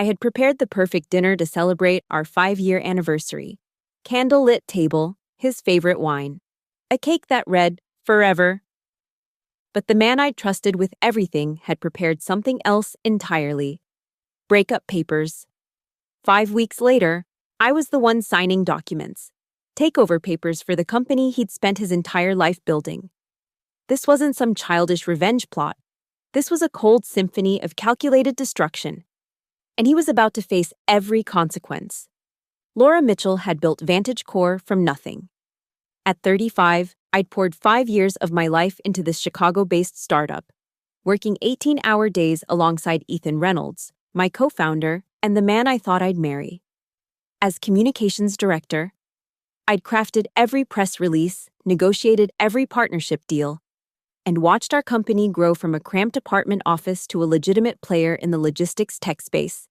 I had prepared the perfect dinner to celebrate our 5-year anniversary. Candle-lit table, his favorite wine. A cake that read, "Forever." But the man I'd trusted with everything had prepared something else entirely. Breakup papers. 5 weeks later, I was the one signing documents. Takeover papers for the company he'd spent his entire life building. This wasn't some childish revenge plot. This was a cold symphony of calculated destruction. And he was about to face every consequence. Laura Mitchell had built Vantage Core from nothing. At 35, I'd poured 5 years of my life into this Chicago-based startup, working 18-hour days alongside Ethan Reynolds, my co-founder, and the man I thought I'd marry. As communications director, I'd crafted every press release, negotiated every partnership deal, and watched our company grow from a cramped apartment office to a legitimate player in the logistics tech space.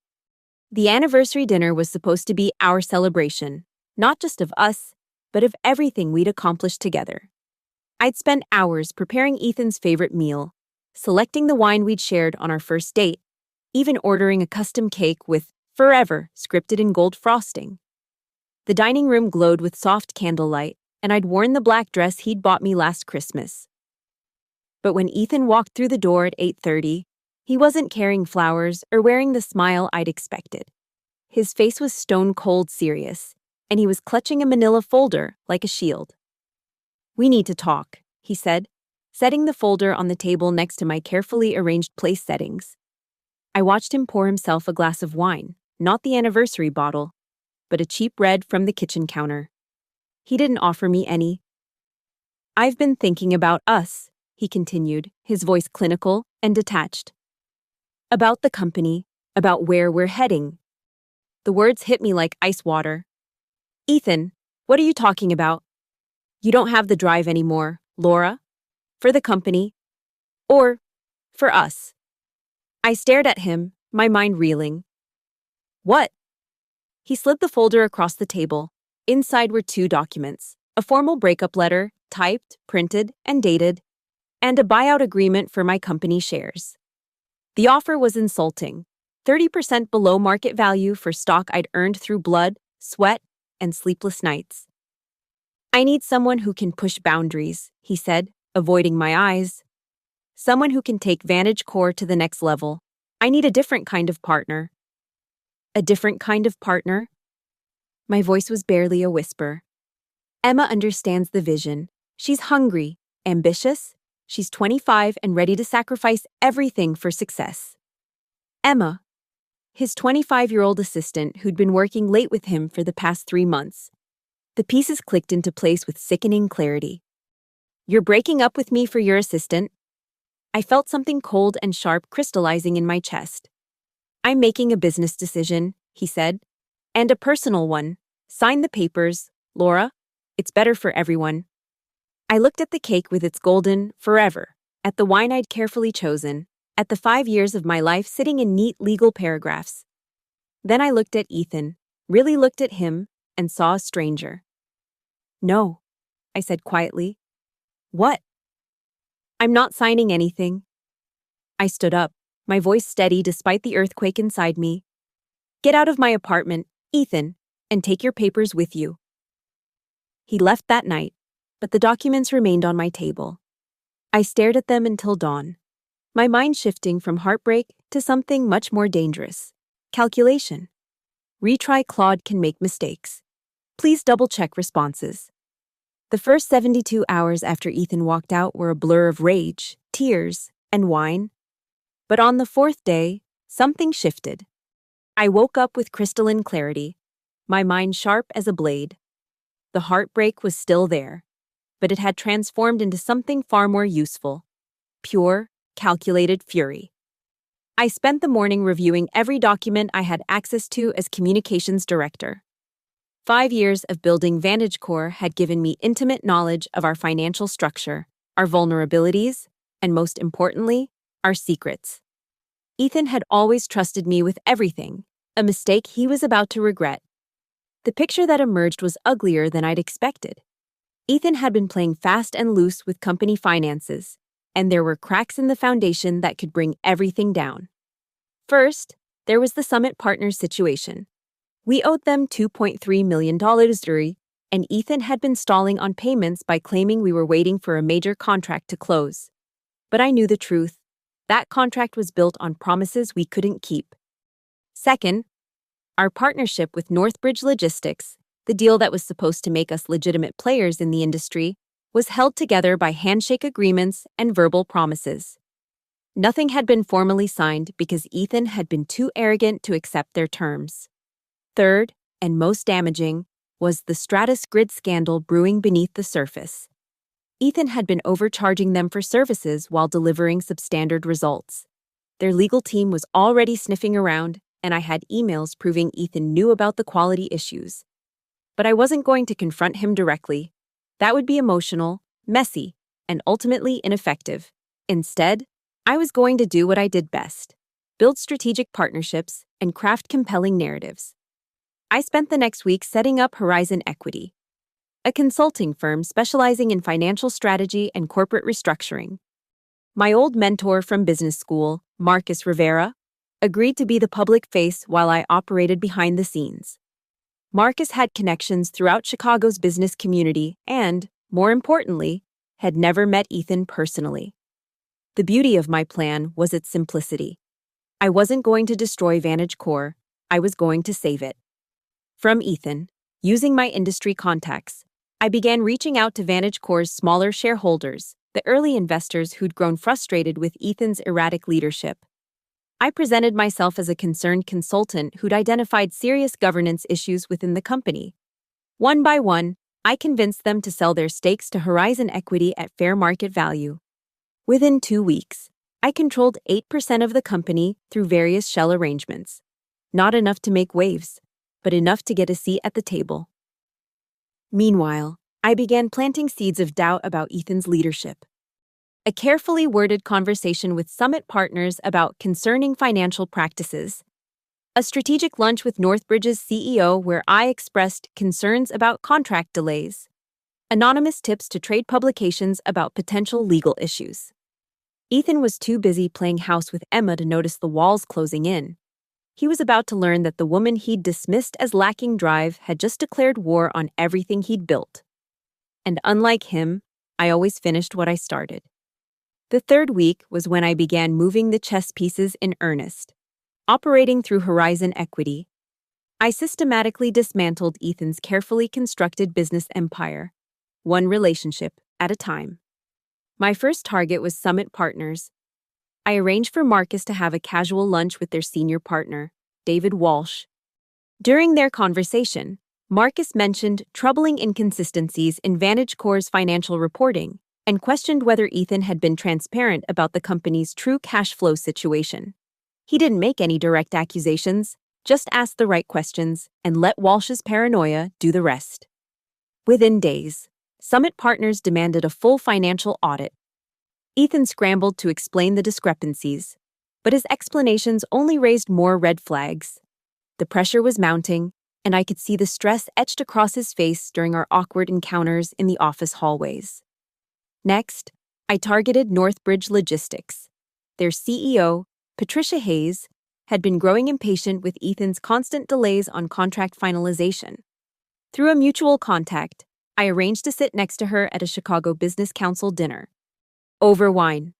The anniversary dinner was supposed to be our celebration, not just of us, but of everything we'd accomplished together. I'd spent hours preparing Ethan's favorite meal, selecting the wine we'd shared on our first date, even ordering a custom cake with "Forever" scripted in gold frosting. The dining room glowed with soft candlelight, and I'd worn the black dress he'd bought me last Christmas. But when Ethan walked through the door at 8:30, he wasn't carrying flowers or wearing the smile I'd expected. His face was stone-cold serious, and he was clutching a manila folder like a shield. "We need to talk," he said, setting the folder on the table next to my carefully arranged place settings. I watched him pour himself a glass of wine, not the anniversary bottle, but a cheap red from the kitchen counter. He didn't offer me any. "I've been thinking about us," he continued, his voice clinical and detached. "About the company, about where we're heading." The words hit me like ice water. "Ethan, what are you talking about? You don't have the drive anymore, Laura. For the company. Or for us." I stared at him, my mind reeling. "What?" He slid the folder across the table. Inside were 2 documents, a formal breakup letter, typed, printed, and dated, and a buyout agreement for my company shares. The offer was insulting, 30% below market value for stock I'd earned through blood, sweat, and sleepless nights. "I need someone who can push boundaries," he said, avoiding my eyes. "Someone who can take Vantage Core to the next level. I need a different kind of partner." "A different kind of partner?" My voice was barely a whisper. "Emma understands the vision. She's hungry, ambitious. She's 25 and ready to sacrifice everything for success." Emma, his 25-year-old assistant who'd been working late with him for the past 3 months. The pieces clicked into place with sickening clarity. "You're breaking up with me for your assistant?" I felt something cold and sharp crystallizing in my chest. "I'm making a business decision," he said, "and a personal one. Sign the papers, Laura. It's better for everyone." I looked at the cake with its golden "forever," at the wine I'd carefully chosen, at the 5 years of my life sitting in neat legal paragraphs. Then I looked at Ethan, really looked at him, and saw a stranger. "No," I said quietly. "What?" "I'm not signing anything." I stood up, my voice steady despite the earthquake inside me. "Get out of my apartment, Ethan, and take your papers with you." He left that night, but the documents remained on my table. I stared at them until dawn, my mind shifting from heartbreak to something much more dangerous: calculation. Retry Claude can make mistakes. Please double-check responses. The first 72 hours after Ethan walked out were a blur of rage, tears, and wine. But on the 4th day, something shifted. I woke up with crystalline clarity, my mind sharp as a blade. The heartbreak was still there, but it had transformed into something far more useful: pure, calculated fury. I spent the morning reviewing every document I had access to as communications director. 5 years of building Vantage Core had given me intimate knowledge of our financial structure, our vulnerabilities, and most importantly, our secrets. Ethan had always trusted me with everything, a mistake he was about to regret. The picture that emerged was uglier than I'd expected. Ethan had been playing fast and loose with company finances, and there were cracks in the foundation that could bring everything down. First, There was the Summit Partners situation. We owed them $2.3 million, and Ethan had been stalling on payments by claiming we were waiting for a major contract to close. But I knew the truth. That contract was built on promises we couldn't keep. Second, our partnership with Northbridge Logistics, the deal that was supposed to make us legitimate players in the industry, was held together by handshake agreements and verbal promises. Nothing had been formally signed because Ethan had been too arrogant to accept their terms. Third, and most damaging, was the Stratus Grid scandal brewing beneath the surface. Ethan had been overcharging them for services while delivering substandard results. Their legal team was already sniffing around, and I had emails proving Ethan knew about the quality issues. But I wasn't going to confront him directly. That would be emotional, messy, and ultimately ineffective. Instead, I was going to do what I did best: build strategic partnerships and craft compelling narratives. I spent the next week setting up Horizon Equity, a consulting firm specializing in financial strategy and corporate restructuring. My old mentor from business school, Marcus Rivera, agreed to be the public face while I operated behind the scenes. Marcus had connections throughout Chicago's business community and, more importantly, had never met Ethan personally. The beauty of my plan was its simplicity. I wasn't going to destroy Vantage Core, I was going to save it. From Ethan, using my industry contacts, I began reaching out to Vantage Core's smaller shareholders, the early investors who'd grown frustrated with Ethan's erratic leadership. I presented myself as a concerned consultant who'd identified serious governance issues within the company. One by one, I convinced them to sell their stakes to Horizon Equity at fair market value. Within 2 weeks, I controlled 8% of the company through various shell arrangements. Not enough to make waves, but enough to get a seat at the table. Meanwhile, I began planting seeds of doubt about Ethan's leadership. A carefully worded conversation with Summit Partners about concerning financial practices. A strategic lunch with Northbridge's CEO where I expressed concerns about contract delays. Anonymous tips to trade publications about potential legal issues. Ethan was too busy playing house with Emma to notice the walls closing in. He was about to learn that the woman he'd dismissed as lacking drive had just declared war on everything he'd built. And unlike him, I always finished what I started. The third week was when I began moving the chess pieces in earnest. Operating through Horizon Equity, I systematically dismantled Ethan's carefully constructed business empire, one relationship at a time. My first target was Summit Partners. I arranged for Marcus to have a casual lunch with their senior partner, David Walsh. During their conversation, Marcus mentioned troubling inconsistencies in Vantage Core's financial reporting and questioned whether Ethan had been transparent about the company's true cash flow situation. He didn't make any direct accusations, just asked the right questions and let Walsh's paranoia do the rest. Within days, Summit Partners demanded a full financial audit. Ethan scrambled to explain the discrepancies, but his explanations only raised more red flags. The pressure was mounting, and I could see the stress etched across his face during our awkward encounters in the office hallways. Next, I targeted Northbridge Logistics. Their CEO, Patricia Hayes, had been growing impatient with Ethan's constant delays on contract finalization. Through a mutual contact, I arranged to sit next to her at a Chicago Business Council dinner. Over wine,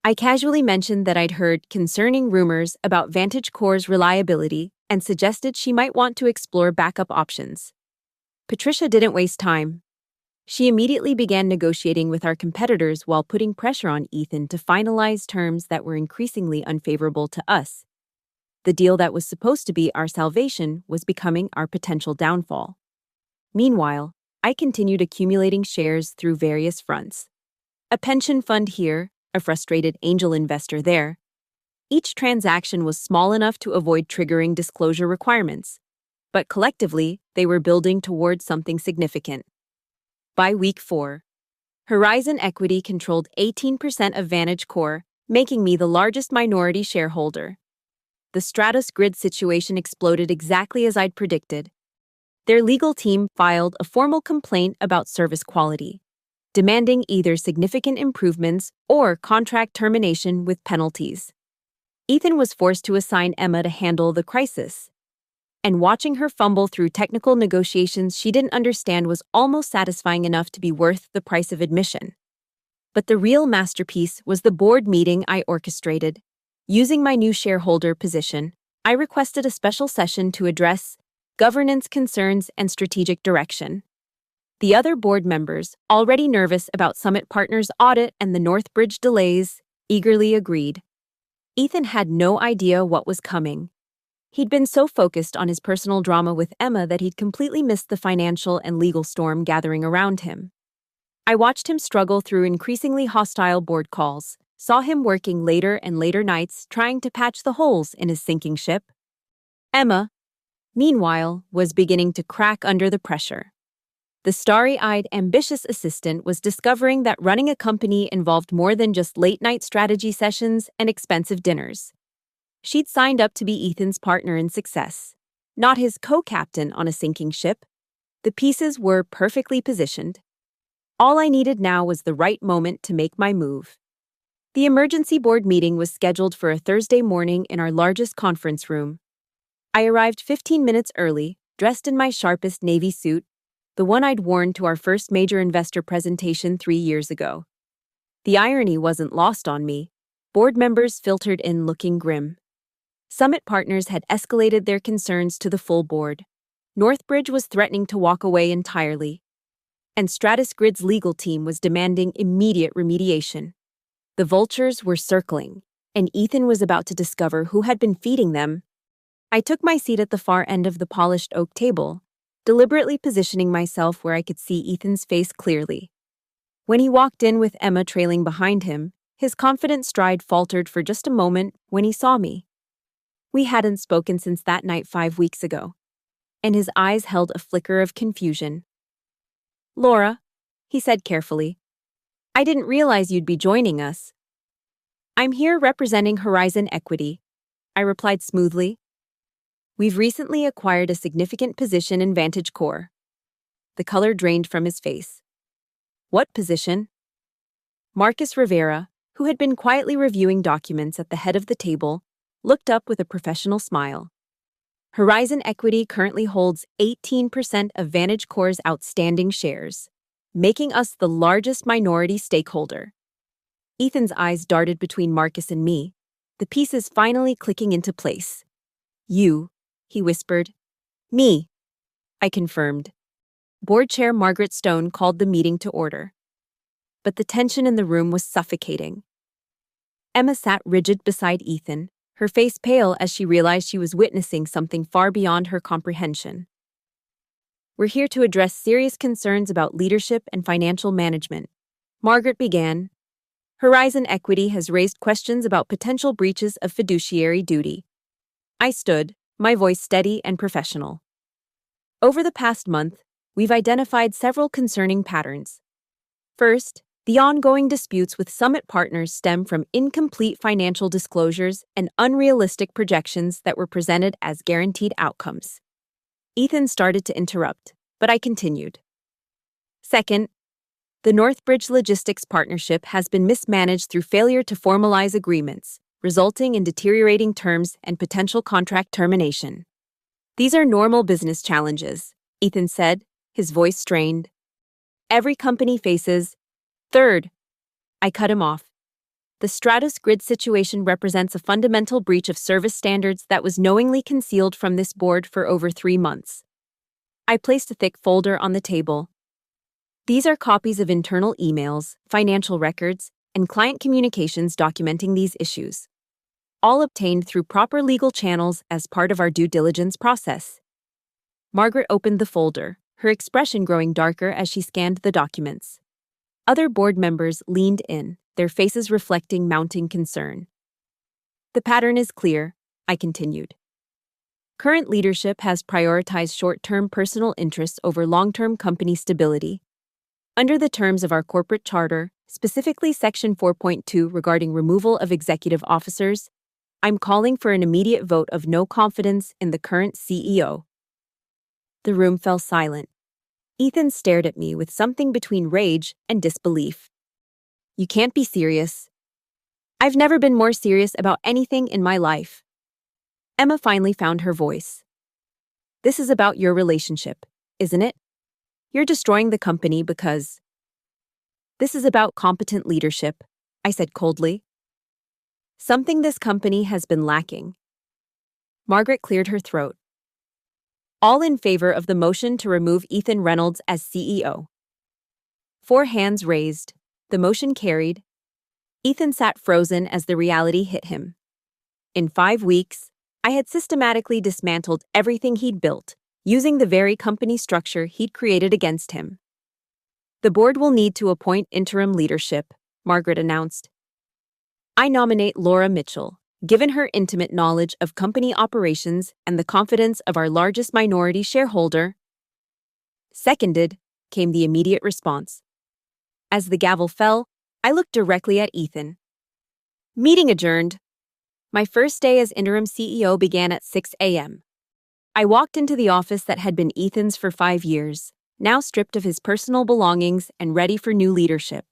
I casually mentioned that I'd heard concerning rumors about Vantage Core's reliability and suggested she might want to explore backup options. Patricia didn't waste time. She immediately began negotiating with our competitors while putting pressure on Ethan to finalize terms that were increasingly unfavorable to us. The deal that was supposed to be our salvation was becoming our potential downfall. Meanwhile, I continued accumulating shares through various fronts. A pension fund here, a frustrated angel investor there. Each transaction was small enough to avoid triggering disclosure requirements, but collectively, they were building towards something significant. By week 4, Horizon Equity controlled 18% of Vantage Core, making me the largest minority shareholder. The Stratus Grid situation exploded exactly as I'd predicted. Their legal team filed a formal complaint about service quality, demanding either significant improvements or contract termination with penalties. Ethan was forced to assign Emma to handle the crisis. And watching her fumble through technical negotiations she didn't understand was almost satisfying enough to be worth the price of admission. But the real masterpiece was the board meeting I orchestrated. Using my new shareholder position, I requested a special session to address governance concerns and strategic direction. The other board members, already nervous about Summit Partners' audit and the Northbridge delays, eagerly agreed. Ethan had no idea what was coming. He'd been so focused on his personal drama with Emma that he'd completely missed the financial and legal storm gathering around him. I watched him struggle through increasingly hostile board calls, saw him working later and later nights trying to patch the holes in his sinking ship. Emma, meanwhile, was beginning to crack under the pressure. The starry-eyed, ambitious assistant was discovering that running a company involved more than just late-night strategy sessions and expensive dinners. She'd signed up to be Ethan's partner in success, not his co-captain on a sinking ship. The pieces were perfectly positioned. All I needed now was the right moment to make my move. The emergency board meeting was scheduled for a Thursday morning in our largest conference room. I arrived 15 minutes early, dressed in my sharpest navy suit, the one I'd worn to our first major investor presentation 3 years ago. The irony wasn't lost on me. Board members filtered in looking grim. Summit Partners had escalated their concerns to the full board. Northbridge was threatening to walk away entirely. And Stratus Grid's legal team was demanding immediate remediation. The vultures were circling, and Ethan was about to discover who had been feeding them. I took my seat at the far end of the polished oak table, deliberately positioning myself where I could see Ethan's face clearly. When he walked in with Emma trailing behind him, his confident stride faltered for just a moment when he saw me. We hadn't spoken since that night 5 weeks ago, and his eyes held a flicker of confusion. "Laura," he said carefully, "I didn't realize you'd be joining us." "I'm here representing Horizon Equity," I replied smoothly. "We've recently acquired a significant position in Vantage Core." The color drained from his face. "What position?" Marcus Rivera, who had been quietly reviewing documents at the head of the table, looked up with a professional smile. "Horizon Equity currently holds 18% of Vantage Core's outstanding shares, making us the largest minority stakeholder." Ethan's eyes darted between Marcus and me, the pieces finally clicking into place. "You," he whispered. "Me," I confirmed. Board Chair Margaret Stone called the meeting to order. But the tension in the room was suffocating. Emma sat rigid beside Ethan, her face pale as she realized she was witnessing something far beyond her comprehension. "We're here to address serious concerns about leadership and financial management," Margaret began. "Horizon Equity has raised questions about potential breaches of fiduciary duty." I stood, my voice steady and professional. "Over the past month, we've identified several concerning patterns. First, the ongoing disputes with Summit Partners stem from incomplete financial disclosures and unrealistic projections that were presented as guaranteed outcomes." Ethan started to interrupt, but I continued. "Second, the Northbridge Logistics Partnership has been mismanaged through failure to formalize agreements, resulting in deteriorating terms and potential contract termination." "These are normal business challenges," Ethan said, his voice strained. "Every company faces." "Third," I cut him off, "the Stratus Grid situation represents a fundamental breach of service standards that was knowingly concealed from this board for over 3 months." I placed a thick folder on the table. "These are copies of internal emails, financial records, and client communications documenting these issues, all obtained through proper legal channels as part of our due diligence process." Margaret opened the folder, her expression growing darker as she scanned the documents. Other board members leaned in, their faces reflecting mounting concern. "The pattern is clear," I continued. "Current leadership has prioritized short-term personal interests over long-term company stability. Under the terms of our corporate charter, specifically Section 4.2 regarding removal of executive officers, I'm calling for an immediate vote of no confidence in the current CEO." The room fell silent. Ethan stared at me with something between rage and disbelief. "You can't be serious." I've never been more serious about anything in my life. Emma finally found her voice. This is about your relationship, isn't it? You're destroying the company because... This is about competent leadership, I said coldly. Something this company has been lacking. Margaret cleared her throat. All in favor of the motion to remove Ethan Reynolds as CEO. 4 hands raised. The motion carried. Ethan sat frozen as the reality hit him. In 5 weeks, I had systematically dismantled everything he'd built, using the very company structure he'd created against him. The board will need to appoint interim leadership, Margaret announced. I nominate Laura Mitchell, given her intimate knowledge of company operations and the confidence of our largest minority shareholder. Seconded, came the immediate response. As the gavel fell, I looked directly at Ethan. Meeting adjourned. My first day as interim CEO began at 6 a.m. I walked into the office that had been Ethan's for 5 years, now stripped of his personal belongings and ready for new leadership.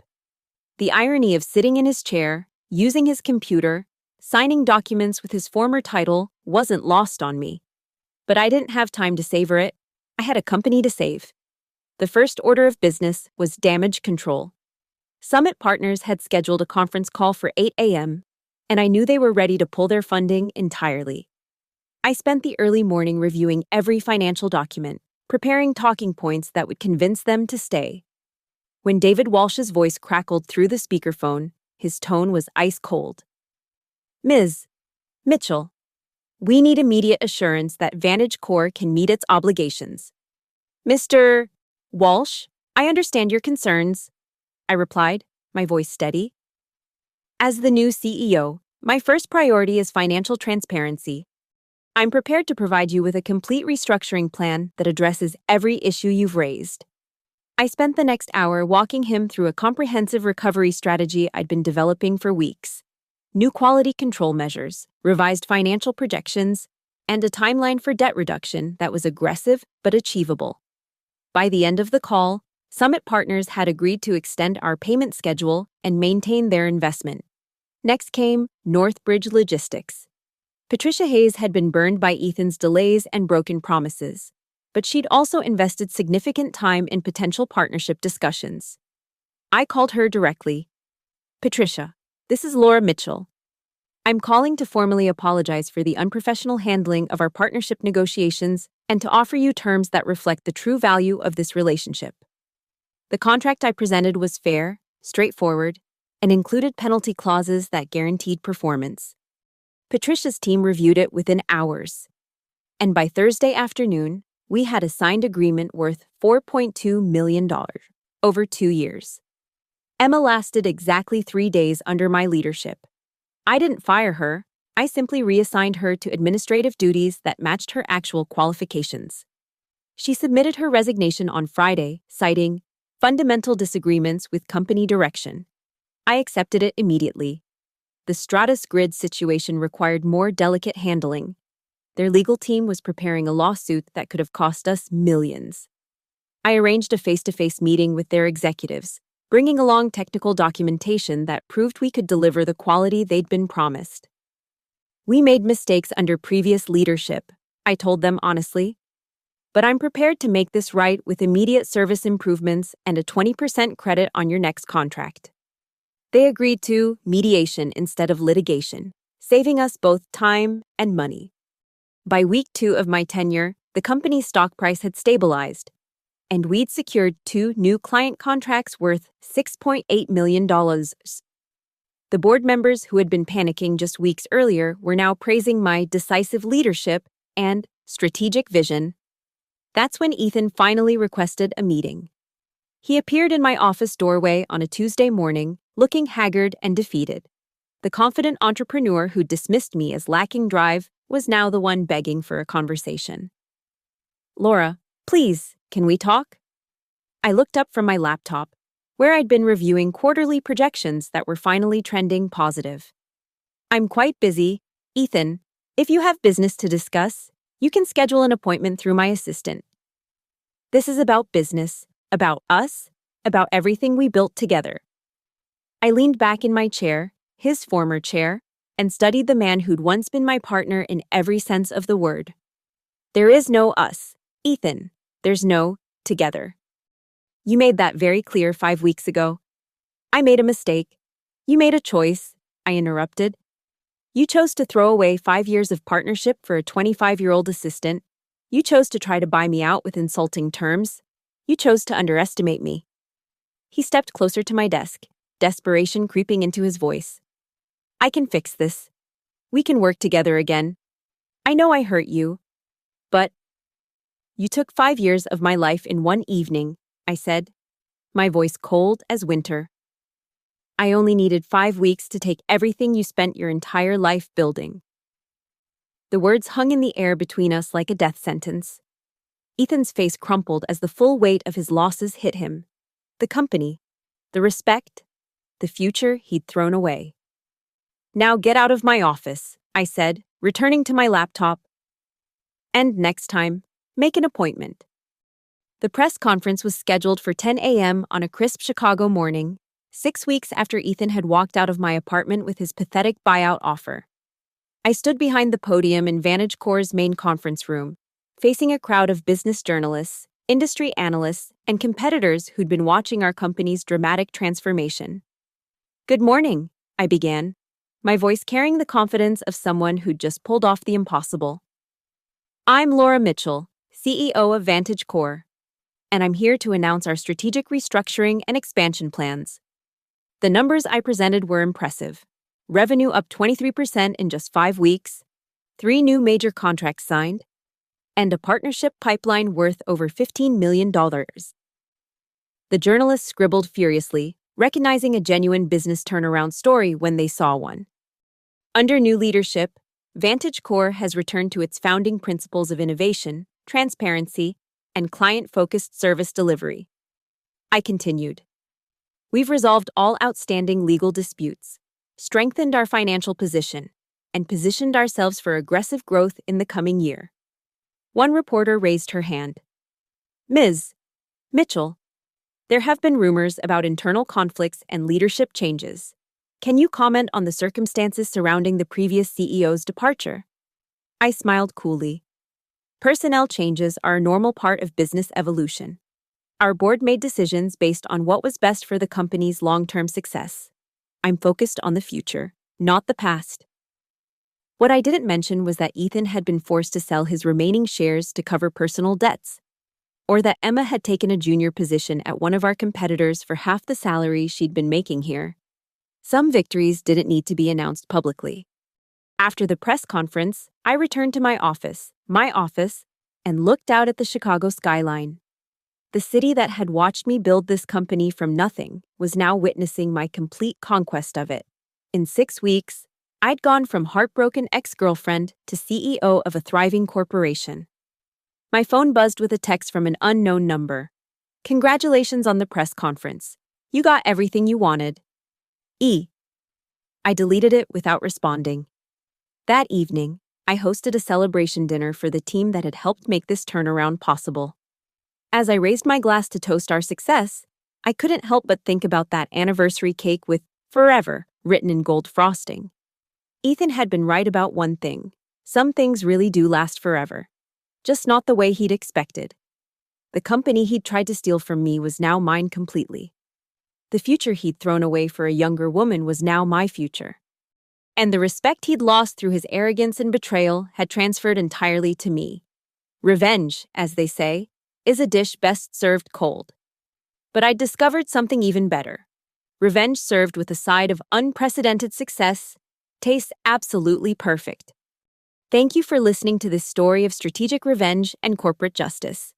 The irony of sitting in his chair, using his computer, signing documents with his former title wasn't lost on me. But I didn't have time to savor it. I had a company to save. The first order of business was damage control. Summit Partners had scheduled a conference call for 8 a.m., and I knew they were ready to pull their funding entirely. I spent the early morning reviewing every financial document, preparing talking points that would convince them to stay. When David Walsh's voice crackled through the speakerphone, his tone was ice cold. Ms. Mitchell, we need immediate assurance that Vantage Corp can meet its obligations. Mr. Walsh, I understand your concerns, I replied, my voice steady. As the new CEO, my first priority is financial transparency. I'm prepared to provide you with a complete restructuring plan that addresses every issue you've raised. I spent the next hour walking him through a comprehensive recovery strategy I'd been developing for weeks. New quality control measures, revised financial projections, and a timeline for debt reduction that was aggressive but achievable. By the end of the call, Summit Partners had agreed to extend our payment schedule and maintain their investment. Next came Northbridge Logistics. Patricia Hayes had been burned by Ethan's delays and broken promises, but she'd also invested significant time in potential partnership discussions. I called her directly. Patricia, this is Laura Mitchell. I'm calling to formally apologize for the unprofessional handling of our partnership negotiations and to offer you terms that reflect the true value of this relationship. The contract I presented was fair, straightforward, and included penalty clauses that guaranteed performance. Patricia's team reviewed it within hours. And by Thursday afternoon, we had a signed agreement worth $4.2 million over 2 years. Emma lasted exactly 3 days under my leadership. I didn't fire her. I simply reassigned her to administrative duties that matched her actual qualifications. She submitted her resignation on Friday, citing fundamental disagreements with company direction. I accepted it immediately. The Stratus Grid situation required more delicate handling. Their legal team was preparing a lawsuit that could have cost us millions. I arranged a face-to-face meeting with their executives, bringing along technical documentation that proved we could deliver the quality they'd been promised. We made mistakes under previous leadership, I told them honestly. But I'm prepared to make this right with immediate service improvements and a 20% credit on your next contract. They agreed to mediation instead of litigation, saving us both time and money. By week 2 of my tenure, the company's stock price had stabilized, and we'd secured 2 new client contracts worth $6.8 million. The board members who had been panicking just weeks earlier were now praising my decisive leadership and strategic vision. That's when Ethan finally requested a meeting. He appeared in my office doorway on a Tuesday morning, looking haggard and defeated. The confident entrepreneur who dismissed me as lacking drive was now the one begging for a conversation. Laura, please, can we talk? I looked up from my laptop, where I'd been reviewing quarterly projections that were finally trending positive. I'm quite busy. Ethan, if you have business to discuss, you can schedule an appointment through my assistant. This is about business, about us, about everything we built together. I leaned back in my chair, his former chair, and studied the man who'd once been my partner in every sense of the word. There is no us, Ethan. There's no together. You made that very clear 5 weeks ago. I made a mistake. You made a choice, I interrupted. You chose to throw away 5 years of partnership for a 25-year-old assistant. You chose to try to buy me out with insulting terms. You chose to underestimate me. He stepped closer to my desk, desperation creeping into his voice. I can fix this. We can work together again. I know I hurt you. But you took 5 years of my life in one evening, I said, my voice cold as winter. I only needed 5 weeks to take everything you spent your entire life building. The words hung in the air between us like a death sentence. Ethan's face crumpled as the full weight of his losses hit him. The company, the respect, the future he'd thrown away. Now get out of my office, I said, returning to my laptop. And next time, make an appointment. The press conference was scheduled for 10 a.m. on a crisp Chicago morning, 6 weeks after Ethan had walked out of my apartment with his pathetic buyout offer. I stood behind the podium in Vantage Corps' main conference room, facing a crowd of business journalists, industry analysts, and competitors who'd been watching our company's dramatic transformation. Good morning, I began, my voice carrying the confidence of someone who'd just pulled off the impossible. I'm Laura Mitchell, CEO of Vantage Corps, and I'm here to announce our strategic restructuring and expansion plans. The numbers I presented were impressive. Revenue up 23% in just 5 weeks, 3 new major contracts signed, and a partnership pipeline worth over $15 million. The journalists scribbled furiously, recognizing a genuine business turnaround story when they saw one. Under new leadership, Vantage Corps has returned to its founding principles of innovation, transparency, and client-focused service delivery. I continued. We've resolved all outstanding legal disputes, strengthened our financial position, and positioned ourselves for aggressive growth in the coming year. One reporter raised her hand. Ms. Mitchell, there have been rumors about internal conflicts and leadership changes. Can you comment on the circumstances surrounding the previous CEO's departure? I smiled coolly. Personnel changes are a normal part of business evolution. Our board made decisions based on what was best for the company's long-term success. I'm focused on the future, not the past. What I didn't mention was that Ethan had been forced to sell his remaining shares to cover personal debts, or that Emma had taken a junior position at one of our competitors for half the salary she'd been making here. Some victories didn't need to be announced publicly. After the press conference, I returned to my office, and looked out at the Chicago skyline. The city that had watched me build this company from nothing was now witnessing my complete conquest of it. In 6 weeks, I'd gone from heartbroken ex-girlfriend to CEO of a thriving corporation. My phone buzzed with a text from an unknown number. Congratulations on the press conference. You got everything you wanted. I deleted it without responding. That evening, I hosted a celebration dinner for the team that had helped make this turnaround possible. As I raised my glass to toast our success, I couldn't help but think about that anniversary cake with "Forever" written in gold frosting. Ethan had been right about one thing. Some things really do last forever. Just not the way he'd expected. The company he'd tried to steal from me was now mine completely. The future he'd thrown away for a younger woman was now my future. And the respect he'd lost through his arrogance and betrayal had transferred entirely to me. Revenge, as they say, is a dish best served cold. But I'd discovered something even better. Revenge served with a side of unprecedented success tastes absolutely perfect. Thank you for listening to this story of strategic revenge and corporate justice.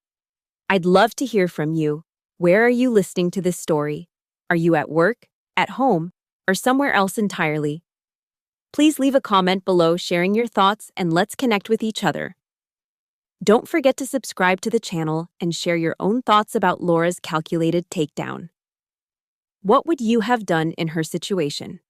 I'd love to hear from you. Where are you listening to this story? Are you at work, at home, or somewhere else entirely? Please leave a comment below sharing your thoughts and let's connect with each other. Don't forget to subscribe to the channel and share your own thoughts about Laura's calculated takedown. What would you have done in her situation?